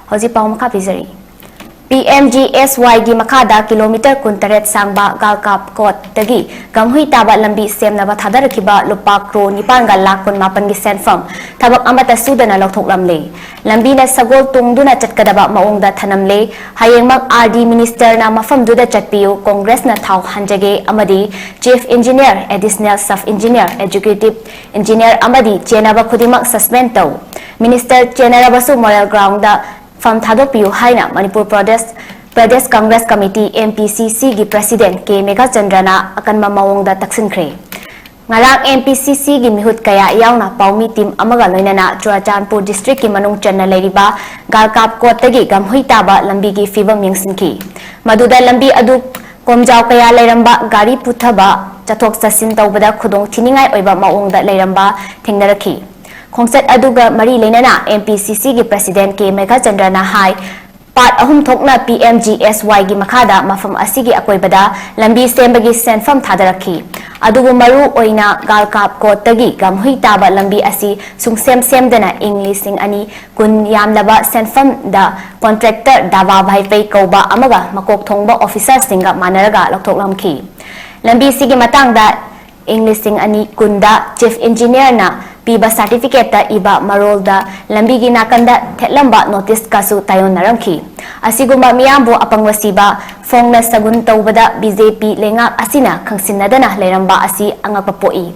Hoji Pau Makha Pizari. PMGSY gi MAKHADA KILOMETER kuntaret SANGBA Galkapkot Tagi Gamhui Taba Lambi Semnaba THADARAKHIBA LUPA Crore 9 ga Lakh mapang gi Senpham Thabak AMATTA Sudana Louthoklamle Lambi na sagol tungduna chatkadaba maongda thanamle hayengmak RD Minister na mafamduda chatpiu Congress na thau hanjage amadi Chief Engineer Additional Sub Engineer Executive Engineer amadi chenaba khudimak suspend tau Minister chenarabasu moral ground da From Thadopio Haina Manipur Pradesh Congress Committee MPCC gi President K Chandrana akan mamawongda taksin kre. Ngarang MPCC gi mihut kaya yauna paumi team amaga loinana Churachandpur District ki manung channa leiriba Galkapkot Tagi Gamhui Taba Lambi gi fibam yengsinki. Maduda lambi adu komjaw kaya leiramba gari puthaba chathok chasin tawbada khudong thiningai oiba maongda leiramba thengnarakhi. Khongset aduga mari leinana MPCC gi President K Chandrana hai part ahum thokna PMGSY gi MAKHADA mafam asigi akoibada lambi sembagi Senpham Thadarakhi adugu maru oina Galkapkot Tagi Gamhui Taba Lambi asi sungsem semdana Englishing ani kun yamlaba Senpham da contractor dawa bhaipei kauba amaga makok thongba officer singa manaraga lokthoklamki lambi sigi matangda Englishing ani kunda chief engineer na Piba certificate ta iba marol da lambi gi nakanda thelamba notice kasu tayon naramki asiguma miyambo apangwasiba fongna sagun tawbada BJP lengak asina khangsinnadana leramba asi angapapoi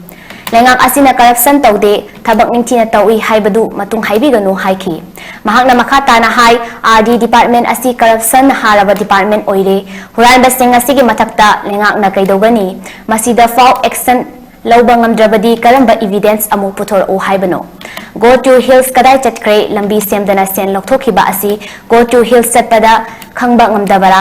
lengak asina corruption tawde thabak ningthina tawi haibadu matung haibiganu haiki mahakna makhata na hai RD department asi corruption haraba department oire huran basing asigi mathakta lengak na kaidogani masida fau action Laubangam Drabadi Karamba evidence amu puthor o haibano. Go to hills kadai chatkre lambi semdana sen Louthokhiba asi go to hills chatpada khangba ngamdabara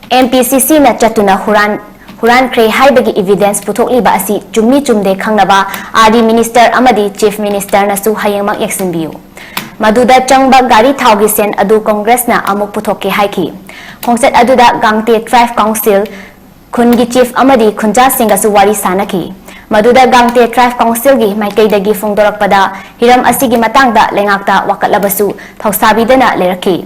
MPCC na chatuna huran kre haibagi evidence puthokliba asi chummi chumde khangnaba RD Minister amadi Chief Minister na su hayengmak yaksinbiu. Maduda changba gari thaugi sen adu Congress na amu puthokke haiki. Khongset aduda Gangte Tribe Council khungi Chief amadi khunja singa su wari sanaki. Maduda Gangte Tribe Council gi maikaidagi fongdorakpada hiram asigi matangda lengakta wakatlabasu thausabidana leraki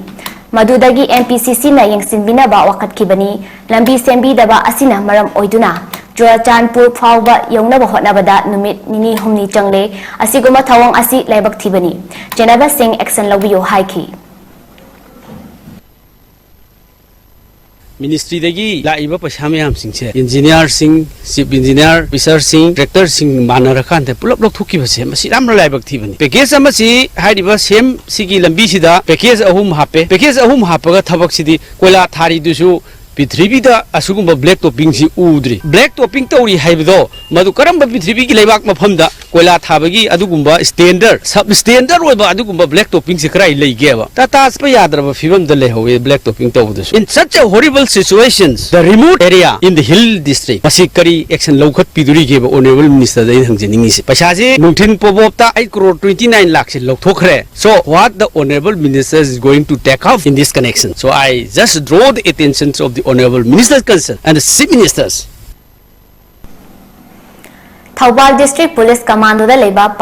madudagi MPCC na yengsinbinaba wakatkibani lambi sembidaba asina maram oiduna Churachandpur phawba yongnaba hotnabada numit nini humni changle asiguma thawang asi laibak thibani Jenaba Singh action labiyo haiki Ministry dagi laiba pasami ham singse engineer sing chief engineer officer sing director sing manarakan te pulap lok thuki base masi ramra laibak thibani package amasi haidiba sem sigi lambi sida package ahum hapaga thabak sidi koila thari dusu Pithribi da asugumba black topping si udri black topping tawri haibido madu karamba Pithribi gi leibak mafamda koila thabagi adugumba standard sub standard oiba adugumba black topping si krai leigeba tata spa yadraba fibam da lehowe black topping tawdu in such a horrible situations the remote area in the hill district masikari action lawkhat piduri geba honorable minister da hangjeningi se pasaje nungthin pobopta 8 crore 29 lakh se lokthokre so what the honorable minister is going to take off in this connection so I just draw the attention of the honorable ministers concerned and the chief ministers. Thoubal District Police Commando da leba